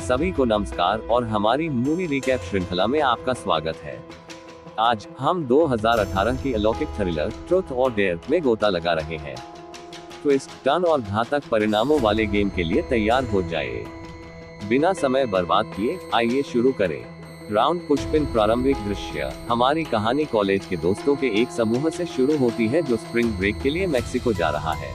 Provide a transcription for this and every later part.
सभी को नमस्कार और हमारी मूवी रिकैप श्रृंखला में आपका स्वागत है। आज हम 2018 की अलौकिक थ्रिलर ट्रुथ और डेयर में गोता लगा रहे हैं। ट्विस्ट, टर्न और घातक परिणामों वाले गेम के लिए तैयार हो जाए। बिना समय बर्बाद किए आइए शुरू करें। राउंड पुशपिन। प्रारंभिक दृश्य। हमारी कहानी कॉलेज के दोस्तों के एक समूह से शुरू होती है जो स्प्रिंग ब्रेक के लिए मेक्सिको जा रहा है।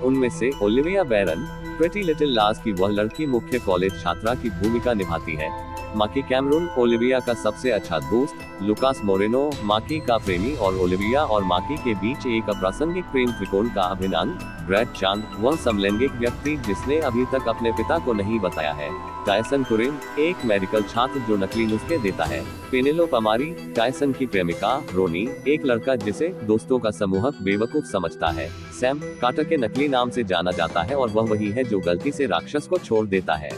उनमें से ओलिविया बैरन, प्रेटी लिटिल लाज की वह लड़की, मुख्य कॉलेज छात्रा की भूमिका निभाती है। माकी कैमरून, ओलिविया का सबसे अच्छा दोस्त। लुकास मोरेनो, माकी का प्रेमी और ओलिविया और माकी के बीच एक अप्रासंगिक प्रेम त्रिकोण का अभिनंदन। ब्रैड चांद, वह समलैंगिक व्यक्ति जिसने अभी तक अपने पिता को नहीं बताया है। टायसन कुरिन, एक मेडिकल छात्र जो नकली नुस्खे देता है। पेनेलोप अमारी, टायसन की प्रेमिका। रोनी, एक लड़का जिसे दोस्तों का समूह बेवकूफ समझता है। सैम, कार्टर के नकली नाम से जाना जाता है और वह वही है जो गलती से राक्षस को छोड़ देता है।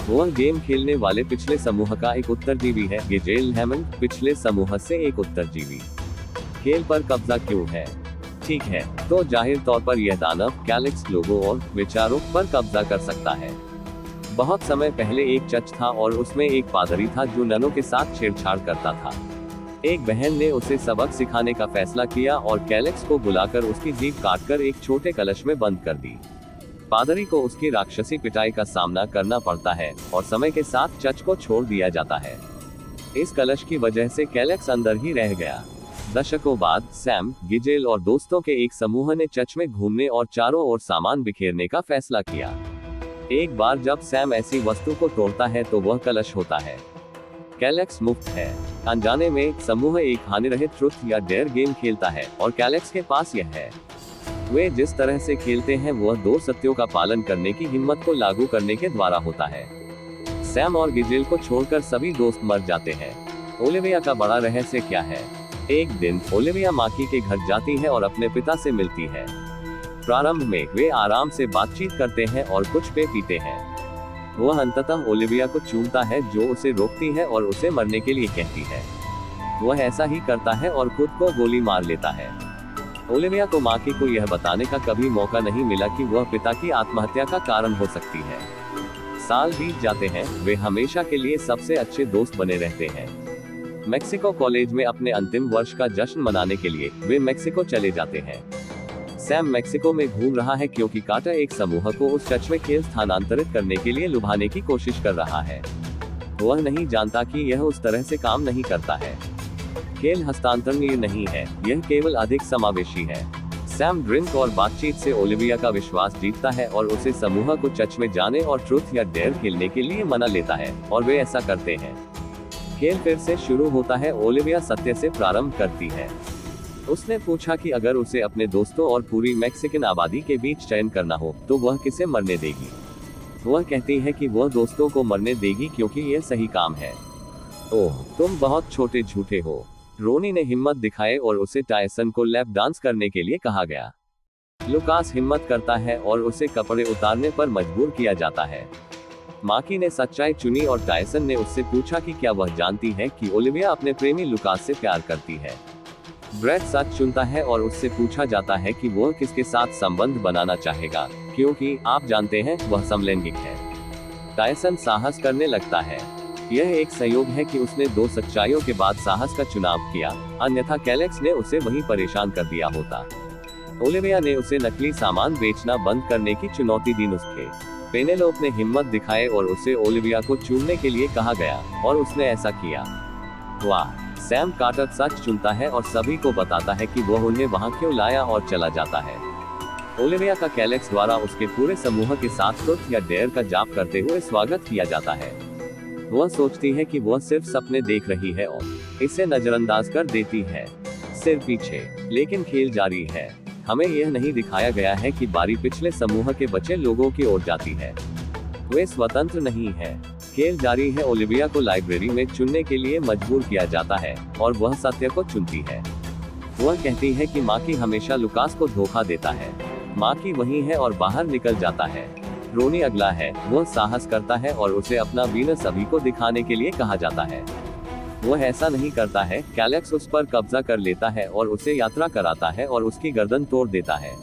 वह गेम खेलने वाले पिछले समूह का एक उत्तरजीवी है। गिजेल हैमंड, पिछले समूह से एक उत्तरजीवी। खेल पर कब्जा क्यों है? ठीक है, तो जाहिर तौर पर यह दानव कैलेक्स लोगों और विचारों पर कब्जा कर सकता है। बहुत समय पहले एक चर्च था और उसमें एक पादरी था जो ननों के साथ छेड़छाड़ करता था। एक बहन ने उसे सबक सिखाने का फैसला किया और कैलेक्स को बुलाकर उसकी जीभ काटकर एक छोटे कलश में बंद कर दी। पादरी को उसकी राक्षसी पिटाई का सामना करना पड़ता है और समय के साथ चर्च को छोड़ दिया जाता है। इस कलश की वजह से कैलेक्स अंदर ही रह गया। दशकों बाद सैम, गिजेल और दोस्तों के एक समूह ने चर्च में घूमने और चारों ओर सामान बिखेरने का फैसला किया। एक बार जब सैम ऐसी वस्तु को तोड़ता है तो वह कलश होता है। कैलेक्स मुक्त है। अनजाने में समूह एक हानिरहित ट्रुथ या डेयर गेम खेलता है और कैलेक्स के पास यह है। वे जिस तरह से खेलते हैं वह दो सत्यों का पालन करने की हिम्मत को लागू करने के द्वारा होता है। सैम और गिजेल को छोड़कर सभी दोस्त मर जाते हैं। ओलिविया का बड़ा रहस्य क्या है? एक दिन ओलिविया माकी के घर जाती है और अपने पिता से मिलती है। प्रारंभ में वे आराम से बातचीत करते हैं और कुछ पे पीते हैं। वह अंततः ओलिविया को चूमता है जो उसे रोकती है और उसे मरने के लिए कहती है। वह ऐसा ही करता है और खुद को गोली मार लेता है। ओलिविया को माकी को यह बताने का कभी मौका नहीं मिला कि वह पिता की आत्महत्या का कारण हो सकती है। साल बीत जाते हैं, वे हमेशा के लिए सबसे अच्छे दोस्त बने रहते हैं। मेक्सिको कॉलेज में अपने अंतिम वर्ष का जश्न मनाने के लिए वे मेक्सिको चले जाते हैं। सैम मेक्सिको में घूम रहा है क्योंकि कार्टर एक समूह को उस चर्च में खेल स्थानांतरित करने के लिए लुभाने की कोशिश कर रहा है। वह नहीं जानता कि यह उस तरह से काम नहीं करता है। खेल हस्तांतरणीय नहीं है, यह केवल अधिक समावेशी है। सैम ड्रिंक और बातचीत से ओलिविया का विश्वास जीतता है और उसे समूह को चर्च में जाने और ट्रुथ या डेयर खेलने के लिए मना लेता है और वे ऐसा करते हैं। खेल फिर से शुरू होता है। ओलिविया सत्य से प्रारंभ करती है। उसने पूछा कि अगर उसे अपने दोस्तों और पूरी मैक्सिकन आबादी के बीच चयन करना हो तो वह किसे मरने देगी। वह कहती है कि वह दोस्तों को मरने देगी क्योंकि यह सही काम है। ओह, तुम बहुत छोटे झूठे हो। रोनी ने हिम्मत दिखाए और उसे टायसन को लैप डांस करने के लिए कहा गया। लुकास हिम्मत करता है और उसे कपड़े उतारने पर मजबूर किया जाता है। माकी ने सच्चाई चुनी और टायसन ने उससे पूछा कि क्या वह जानती है कि ओलिविया अपने प्रेमी लुकास से प्यार करती है। ब्रैड सच चुनता है और उससे पूछा जाता है कि वह किसके साथ संबंध बनाना चाहेगा, क्योंकि आप जानते हैं वह समलैंगिक है। टायसन साहस करने लगता है। यह एक संयोग है कि उसने दो सच्चाइयों के बाद साहस का चुनाव किया, अन्यथा कैलेक्स ने उसे वहीं परेशान कर दिया होता। ओलिविया ने उसे नकली सामान बेचना बंद करने की चुनौती दी नुस्खे। पेनेलोप ने हिम्मत दिखाए और उसे ओलिविया को चूमने के लिए कहा गया और उसने ऐसा किया। वाह! सैम कार्टर सच चुनता है और सभी को बताता है कि वह उन्हें वहां क्यों लाया और चला जाता है। ओलिविया का कैलेक्स द्वारा उसके पूरे समूह के साथ ट्रुथ या डेयर का जाप करते हुए स्वागत किया जाता है। वह सोचती है कि वह सिर्फ सपने देख रही है और इसे नजरअंदाज कर देती है। सिर पीछे, लेकिन खेल जारी है। हमें यह नहीं दिखाया गया है कि बारी पिछले समूह के बचे लोगों की ओर जाती है। वे स्वतंत्र नहीं है। खेल जारी है। ओलिविया को लाइब्रेरी में चुनने के लिए मजबूर किया जाता है और वह सत्य को चुनती है। वह कहती है कि माकी हमेशा लुकास को धोखा देता है। माकी वही है और बाहर निकल जाता है। रोनी अगला है। वह साहस करता है और उसे अपना वीनस सभी को दिखाने के लिए कहा जाता है। वह ऐसा नहीं करता है। कैलेक्स उस पर कब्जा कर लेता है और उसे यात्रा कराता है और उसकी गर्दन तोड़ देता है।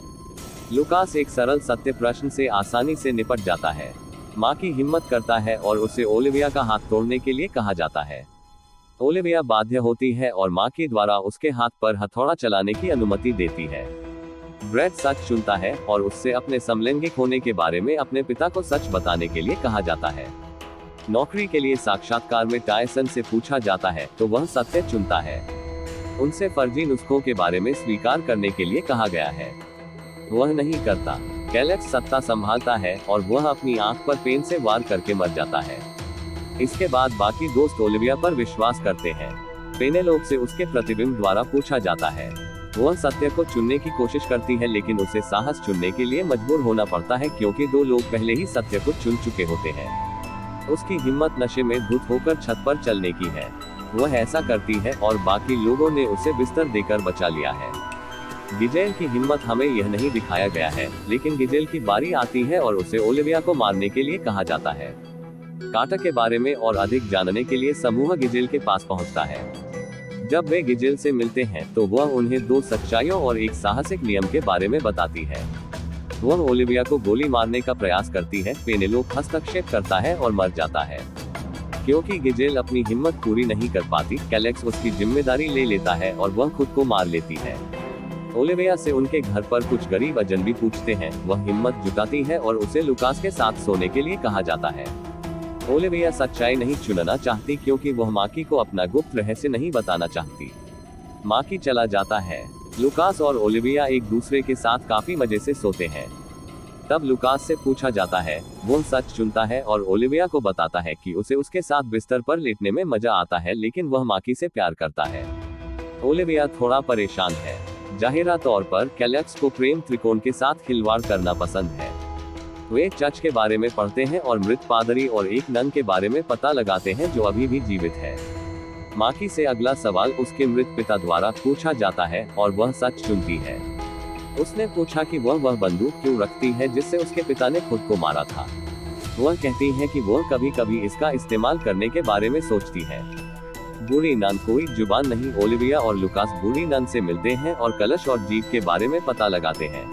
लुकास एक सरल सत्य प्रश्न से आसानी से निपट जाता है। माँ की हिम्मत करता है और उसे ओलिविया का हाथ तोड़ने के लिए कहा जाता है। ओलिविया बाध्य होती है और माँ के द्वारा उसके हाथ पर हथौड़ा चलाने की अनुमति देती है। ब्रैड सच चुनता है और उससे अपने समलैंगिक होने के बारे में अपने पिता को सच बताने के लिए कहा जाता है। नौकरी के लिए साक्षात्कार में टायसन से पूछा जाता है तो वह सत्य चुनता है। उनसे फर्जी नुस्खों के बारे में स्वीकार करने के लिए कहा गया है, वह नहीं करता। कैलेक्स सत्ता संभालता है और वह अपनी आंख पर पेन से वार करके मर जाता है। इसके बाद बाकी दोस्त ओलिविया पर विश्वास करते हैं। पेनेलोप से उसके प्रतिबिंब द्वारा पूछा जाता है। वह सत्य को चुनने की कोशिश करती है लेकिन उसे साहस चुनने के लिए मजबूर होना पड़ता है क्योंकि 2 लोग पहले ही सत्य को चुन चुके होते हैं। उसकी हिम्मत नशे में धुत होकर छत पर चलने की है। वह ऐसा करती है और बाकी लोगों ने उसे बिस्तर देकर बचा लिया है। गिजेल की हिम्मत हमें यह नहीं दिखाया गया है, लेकिन गिजेल की बारी आती है और उसे ओलिविया को मारने के लिए कहा जाता है। कार्टर के बारे में और अधिक जानने के लिए समूह गिजेल के पास पहुंचता है। जब वे गिजेल से मिलते हैं तो वह उन्हें 2 सच्चाइयों और एक साहसिक नियम के बारे में बताती है। वह ओलिविया को गोली मारने का प्रयास करती है। पेनेलोप हस्तक्षेप करता है और मर जाता है। क्योंकि गिजेल अपनी हिम्मत पूरी नहीं कर पाती, कैलेक्स उसकी जिम्मेदारी ले लेता है और वह खुद को मार लेती है। ओलिविया से उनके घर पर कुछ गरीब अजनबी पूछते हैं। वह हिम्मत जुटाती है और उसे लुकास के साथ सोने के लिए कहा जाता है। ओलिविया सच्चाई नहीं चुनना चाहती क्योंकि वह माकी को अपना गुप्त रहस्य नहीं बताना चाहती। माकी चला जाता है। लुकास और ओलिविया एक दूसरे के साथ काफी मजे से सोते हैं। तब लुकास से पूछा जाता है। वह सच चुनता है और ओलिविया को बताता है कि उसे उसके साथ बिस्तर पर लेटने में मजा आता है, लेकिन वह माकी से प्यार करता है। ओलिविया थोड़ा परेशान है। जाहिरा तौर पर कैलेक्स को प्रेम त्रिकोण के साथ खिलवाड़ करना पसंद है। वे चर्च के बारे में पढ़ते हैं और मृत पादरी और एक नन के बारे में पता लगाते हैं जो अभी भी जीवित है। माकी से अगला सवाल उसके मृत पिता द्वारा पूछा जाता है और वह सच चुनती है। उसने पूछा कि वह बंदूक क्यों रखती है जिससे उसके पिता ने खुद को मारा था। वह कहती है कि वह कभी कभी इसका इस्तेमाल करने के बारे में सोचती है। बूढ़ी नन कोई जुबान नहीं। ओलिविया और लुकास बूढ़ी नन से मिलते हैं और कलश और जीप के बारे में पता लगाते हैं।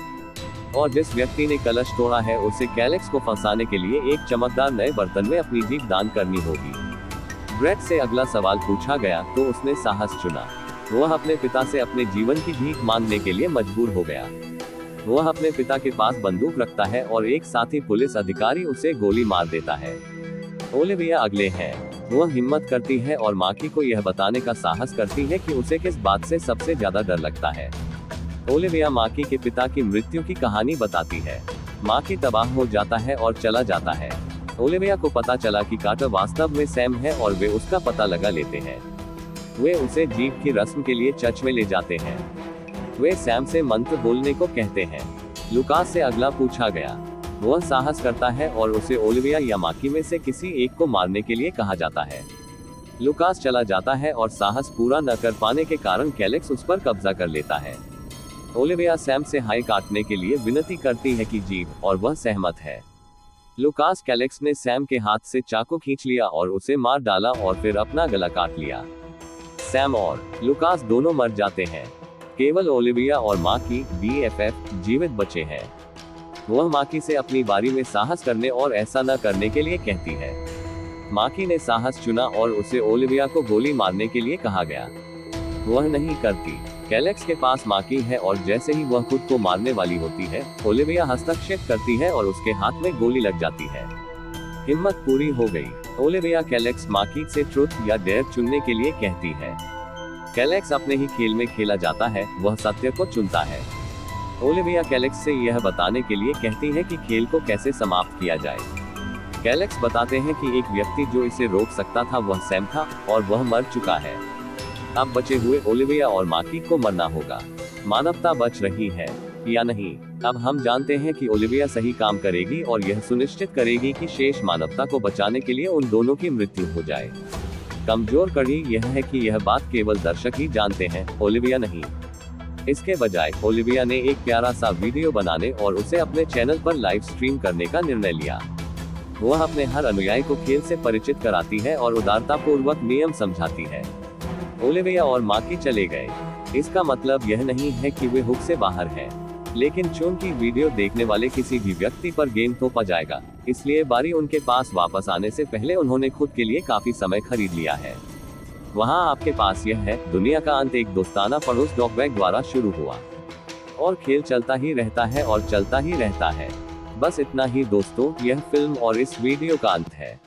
और जिस व्यक्ति ने कलश तोड़ा है उसे कैलेक्स को फंसाने के लिए एक चमकदार नए बर्तन में अपनी जीभ दान करनी होगी। ब्रेड से अगला सवाल पूछा गया तो उसने साहस चुना। वह अपने पिता से अपने जीवन की भीख मांगने के लिए मजबूर हो गया। वह अपने पिता के पास बंदूक रखता है और एक साथी पुलिस अधिकारी उसे गोली मार देता है। ओलिविया अगले हैं। वह हिम्मत करती है और माकी को यह बताने का साहस करती है कि उसे किस बात से सबसे ज्यादा डर लगता है। ओलिविया माकी के पिता की मृत्यु की कहानी बताती है। माकी तबाह हो जाता है और चला जाता है। ओलिविया को पता चला कि कार्टर वास्तव में सैम है और वे उसका पता लगा लेते हैं। वे उसे जीप की रस्म के लिए चर्च में ले जाते हैं। वे सैम से मंत्र बोलने को कहते हैं। लुकास से अगला पूछा गया। वह साहस करता है और उसे ओलिविया या माकी में से किसी एक को मारने के लिए कहा जाता है। लुकास चला जाता है और साहस पूरा न कर पाने के कारण कैलेक्स उस पर कब्जा कर लेता है। ओलिविया सैम से हाई काटने के लिए विनती करती है कि जीप, और वह सहमत है। लुकास कैलेक्स ने सैम के हाथ से चाकू खींच लिया और उसे मार डाला और फिर अपना गला काट लिया। सैम और लुकास दोनों मर जाते हैं। केवल ओलिविया और माकी BFF जीवित बचे हैं। वह माकी से अपनी बारी में साहस करने और ऐसा न करने के लिए कहती है। माकी ने साहस चुना और उसे ओलिविया को गोली मारने के लिए कहा गया। वह नहीं करती। कैलेक्स के पास माकी है और जैसे ही वह खुद को मारने वाली होती है, ओलिविया हस्तक्षेप करती है और उसके हाथ में गोली लग जाती है। हिम्मत पूरी हो गई। ओलिविया कैलेक्स माकी से ट्रुथ या डेयर चुनने के लिए कहती है। कैलेक्स अपने ही खेल में खेला जाता है। वह सत्य को चुनता है। ओलिविया कैलेक्स से यह बताने के लिए कहती है कि खेल को कैसे समाप्त किया जाए। कैलेक्स बताते हैं कि एक व्यक्ति जो इसे रोक सकता था वह सैम था और वह मर चुका है। अब बचे हुए ओलिविया और माकी को मरना होगा। मानवता बच रही है या नहीं? अब हम जानते हैं कि ओलिविया सही काम करेगी और यह सुनिश्चित करेगी कि शेष मानवता को बचाने के लिए उन दोनों की मृत्यु हो जाए। कमजोर कड़ी यह है कि यह बात केवल दर्शक ही जानते हैं, ओलिविया नहीं। इसके बजाय ओलिविया ने एक प्यारा सा वीडियो बनाने और उसे अपने चैनल पर लाइव स्ट्रीम करने का निर्णय लिया। वह अपने हर अनुयायी को खेल से परिचित कराती है और उदारतापूर्वक नियम समझाती है। ओलिविया और माकी चले गए। इसका मतलब यह नहीं है कि वे हुक से बाहर हैं, लेकिन चूंकि वीडियो देखने वाले किसी भी व्यक्ति पर गेम थोपा जाएगा, इसलिए बारी उनके पास वापस आने से पहले उन्होंने खुद के लिए काफी समय खरीद लिया है। वहाँ आपके पास यह है, दुनिया का अंत एक दोस्ताना पड़ोस डॉगवैग द्वारा शुरू हुआ और खेल चलता ही रहता है और चलता ही रहता है। बस इतना ही दोस्तों, यह फिल्म और इस वीडियो का अंत है।